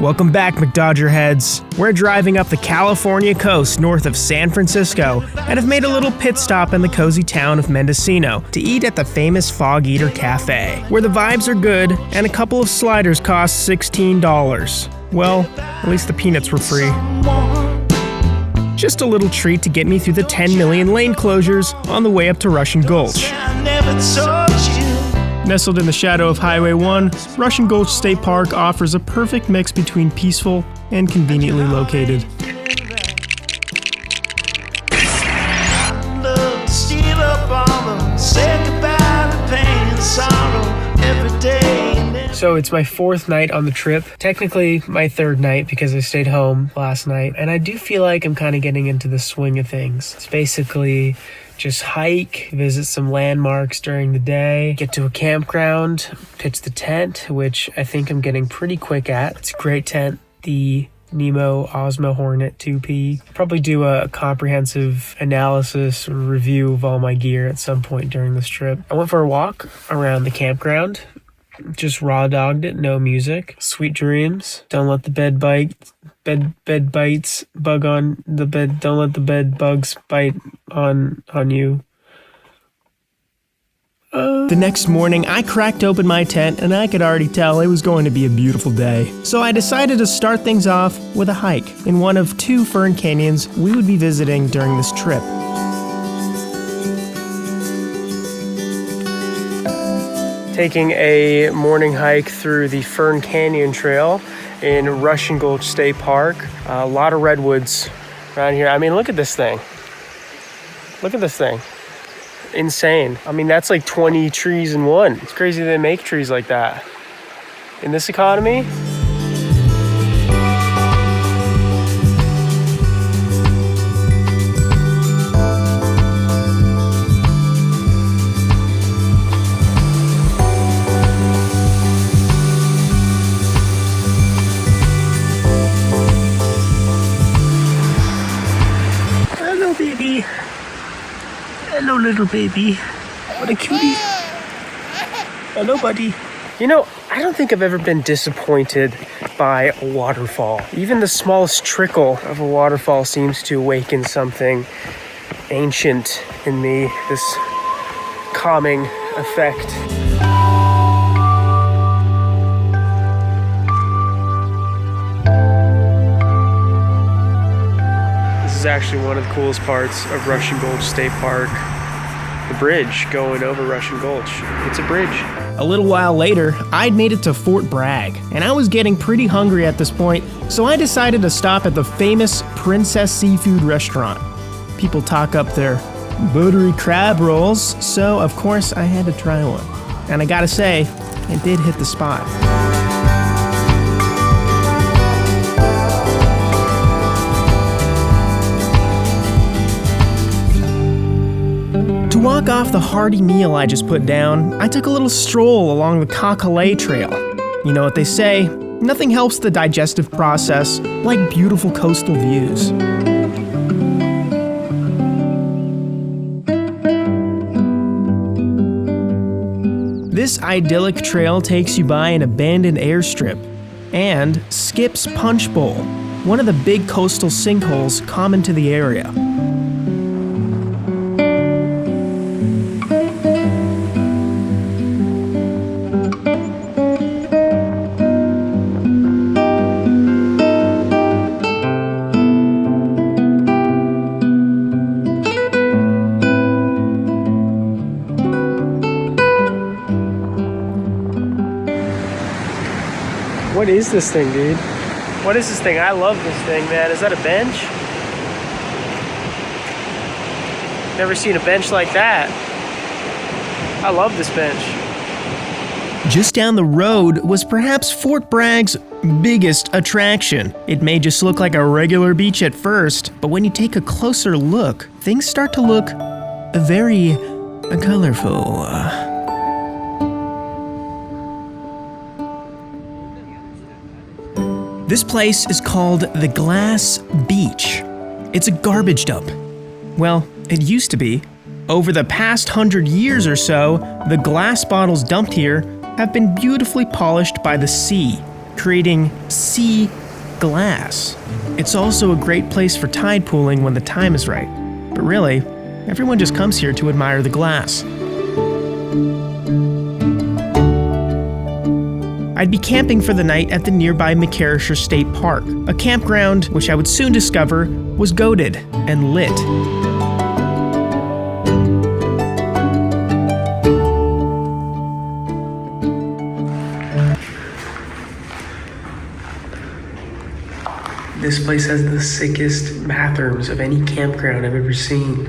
Welcome back, McDodger heads. We're driving up the California coast north of San Francisco and have made a little pit stop in the cozy town of Mendocino to eat at the famous Fog Eater Cafe, where the vibes are good and a couple of sliders cost $16. Well, at least the peanuts were free. Just a little treat to get me through the 10 million lane closures on the way up to Russian Gulch. Nestled in the shadow of Highway 1, Russian Gulch State Park offers a perfect mix between peaceful and conveniently located. So it's my fourth night on the trip, technically my third night because I stayed home last night, and I do feel like I'm kind of getting into the swing of things. It's basically just hike, visit some landmarks during the day, get to a campground, pitch the tent, which I think I'm getting pretty quick at. It's a great tent, the Nemo Osmo Hornet 2P. Probably do a comprehensive analysis or review of all my gear at some point during this trip. I went for a walk around the campground. Just raw dogged it, no music. Sweet dreams. Don't let the bed bite. Bed bites. Bug on the bed. Don't let the bed bugs bite on you. The next morning, I cracked open my tent and I could already tell it was going to be a beautiful day. So I decided to start things off with a hike in one of two Fern Canyons we would be visiting during this trip. Taking a morning hike through the Fern Canyon Trail in Russian Gulch State Park. A lot of redwoods around here. I mean, look at this thing. Look at this thing. Insane. I mean, that's like 20 trees in one. It's crazy they make trees like that in this economy. Hello, little baby. What a cutie. Hello, buddy. You know, I don't think I've ever been disappointed by a waterfall. Even the smallest trickle of a waterfall seems to awaken something ancient in me, this calming effect. This is actually one of the coolest parts of Russian Gulch State Park. The bridge going over Russian Gulch. It's a bridge. A little while later, I'd made it to Fort Bragg, and I was getting pretty hungry at this point, so I decided to stop at the famous Princess Seafood restaurant. People talk up their buttery crab rolls, so of course I had to try one. And I gotta say, it did hit the spot. To walk off the hearty meal I just put down, I took a little stroll along the Kahleh trail. You know what they say, nothing helps the digestive process like beautiful coastal views. This idyllic trail takes you by an abandoned airstrip and skips Punch Bowl, one of the big coastal sinkholes common to the area. What is this thing, dude? What is this thing? I love this thing, man. Is that a bench? Never seen a bench like that. I love this bench. Just down the road was perhaps Fort Bragg's biggest attraction. It may just look like a regular beach at first, but when you take a closer look, things start to look very colorful. This place is called the Glass Beach. It's a garbage dump. Well, it used to be. Over the past 100 years or so, the glass bottles dumped here have been beautifully polished by the sea. creating sea glass. It's also a great place for tide pooling when the time is right. But really, everyone just comes here to admire the glass. I'd be camping for the night at the nearby MacKerricher State Park, a campground which I would soon discover was goated and lit. This place has the sickest bathrooms of any campground I've ever seen.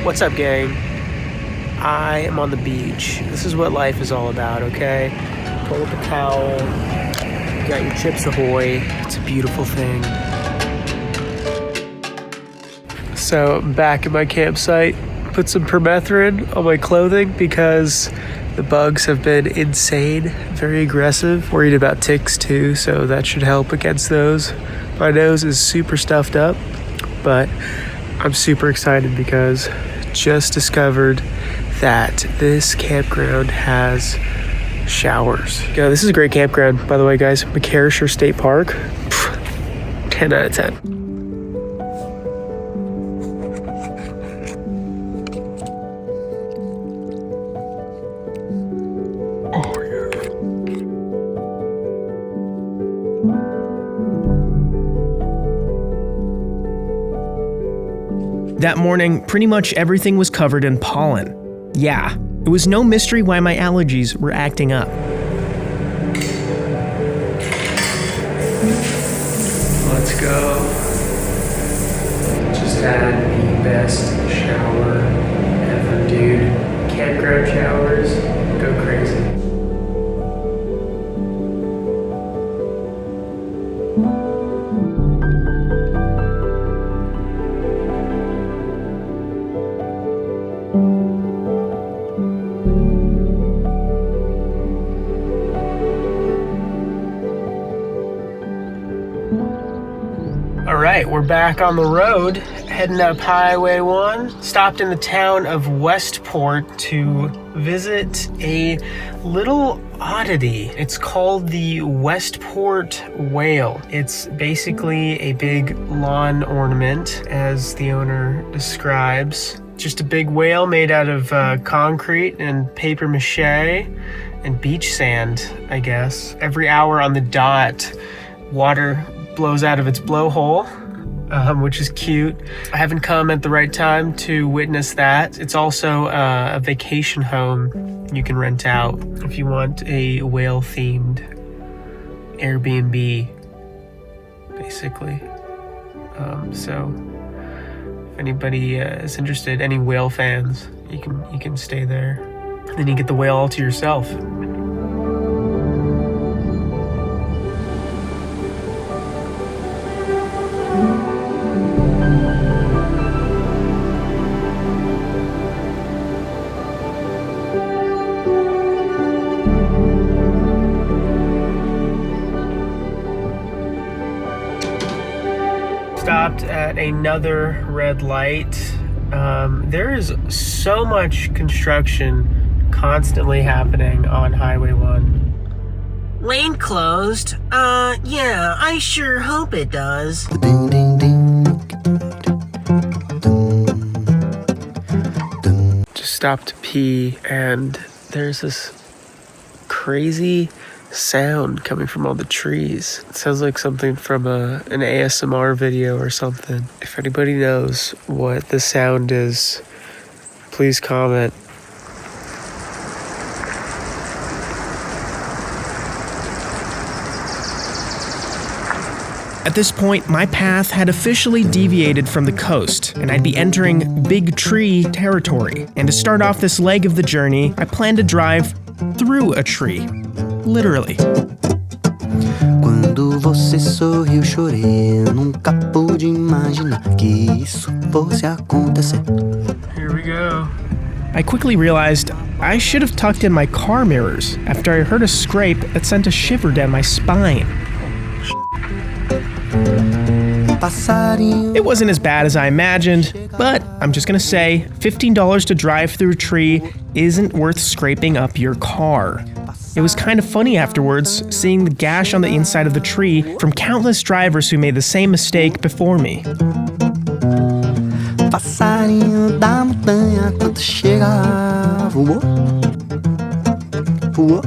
What's up, gang? I am on the beach. This is what life is all about, okay? Pull up a towel, you got your Chips Ahoy. It's a beautiful thing. So, I'm back at my campsite. Put some permethrin on my clothing because the bugs have been insane, very aggressive. Worried about ticks too, so that should help against those. My nose is super stuffed up, but I'm super excited because just discovered that this campground has showers. Yeah, this is a great campground, by the way, guys. MacKerricher State Park, 10 out of 10. Oh, yeah. That morning, pretty much everything was covered in pollen. Yeah, it was no mystery why my allergies were acting up. Let's go. Just had the best shower ever, dude. Campground showers, go crazy. All right, we're back on the road, heading up Highway 1. Stopped in the town of Westport to visit a little oddity. It's called the Westport whale. It's basically a big lawn ornament, as the owner describes. Just a big whale made out of concrete and paper mache and beach sand, I guess. Every hour on the dot, water blows out of its blowhole, which is cute. I haven't come at the right time to witness that. It's also a vacation home you can rent out if you want a whale-themed Airbnb, basically. So if anybody is interested, any whale fans, you can stay there. Then you get the whale all to yourself. Stopped at another red light. There is so much construction constantly happening on Highway 1. Lane closed? Yeah, I sure hope it does. Just stopped to pee, and there's this crazy sound coming from all the trees. It sounds like something from an ASMR video or something. If anybody knows what the sound is, please comment. At this point, my path had officially deviated from the coast, and I'd be entering big tree territory. And to start off this leg of the journey, I planned to drive through a tree. Literally. Quando você sorriu, chorei. Eu nunca pude imaginar que isso fosse acontecer. Here we go. I quickly realized I should have tucked in my car mirrors after I heard a scrape that sent a shiver down my spine. It wasn't as bad as I imagined, but I'm just gonna say $15 to drive through a tree isn't worth scraping up your car. It was kind of funny afterwards, seeing the gash on the inside of the tree from countless drivers who made the same mistake before me. Passarinho da montanha quando chega voou, voou.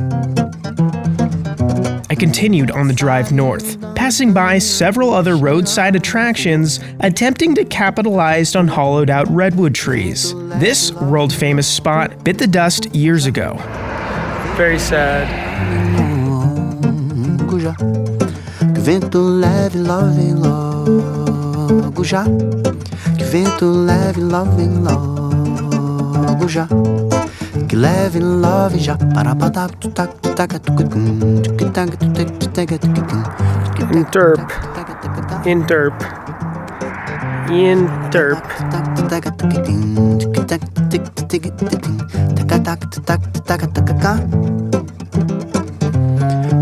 I continued on the drive north, passing by several other roadside attractions, attempting to capitalize on hollowed-out redwood trees. This world-famous spot bit the dust years ago. Very sad. Já que vento leve love logo já que vento leve love logo já que leve love já para patar tu tac tu tac tu tum tu tac tu tac tu tac tu tum Interp.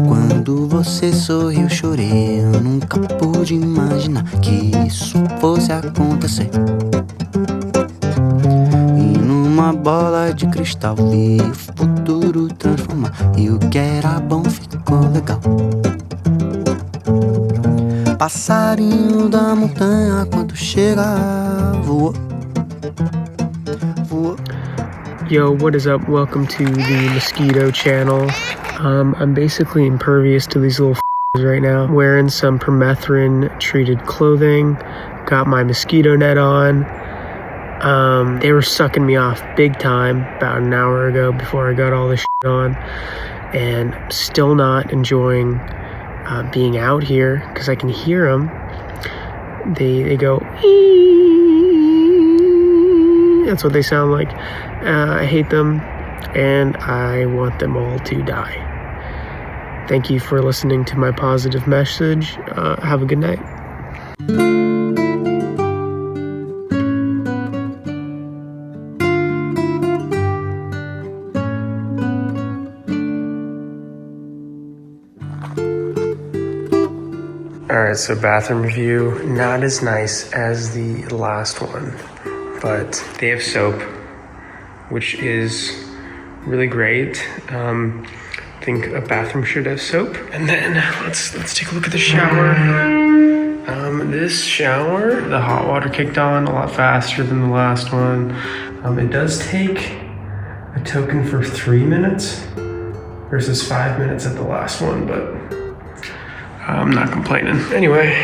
Quando você sorriu, eu chorei. Eu nunca pude imaginar que isso fosse acontecer. E numa bola de cristal vi o futuro transformar. E o que era bom ficou legal. Passarinho da montanha quando chega voou. Voou. Yo, what is up? Welcome to the mosquito channel. I'm basically impervious to these little right now. Wearing some permethrin treated clothing. Got my mosquito net on. They were sucking me off big time about an hour ago before I got all this on. And I'm still not enjoying being out here because I can hear them. They go, ee! That's what they sound like. I hate them and I want them all to die. Thank you for listening to my positive message. Have a good night. Alright, so bathroom review, not as nice as the last one, but they have soap, which is really great. I think a bathroom should have soap. And then let's take a look at the shower. This shower, the hot water kicked on a lot faster than the last one. It does take a token for 3 minutes versus 5 minutes at the last one, but I'm not complaining. Anyway,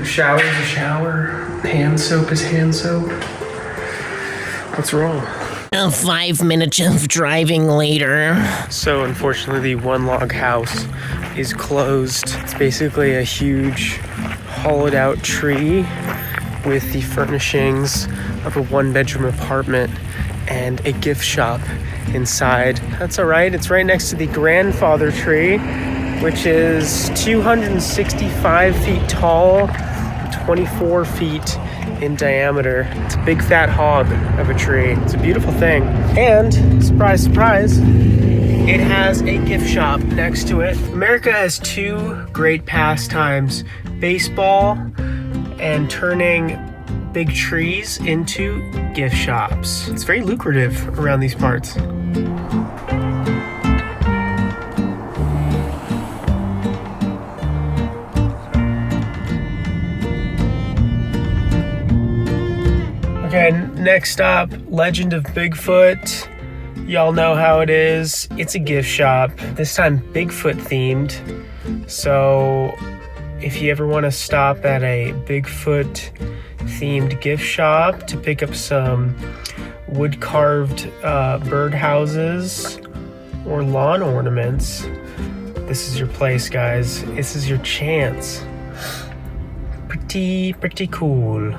shower is a shower. Hand soap is hand soap. What's wrong? 5 minutes of driving later. So unfortunately, the one log house is closed. It's basically a huge hollowed out tree with the furnishings of a 1-bedroom apartment and a gift shop inside. That's all right. It's right next to the grandfather tree, which is 265 feet tall, 24 feet in diameter. It's a big fat hog of a tree. It's a beautiful thing. And surprise, surprise, it has a gift shop next to it. America has 2 great pastimes: baseball and turning big trees into gift shops. It's very lucrative around these parts. Okay, next up, Legend of Bigfoot. Y'all know how it is. It's a gift shop, this time Bigfoot themed. So if you ever want to stop at a Bigfoot themed gift shop to pick up some wood carved birdhouses or lawn ornaments, this is your place, guys. This is your chance. Pretty cool.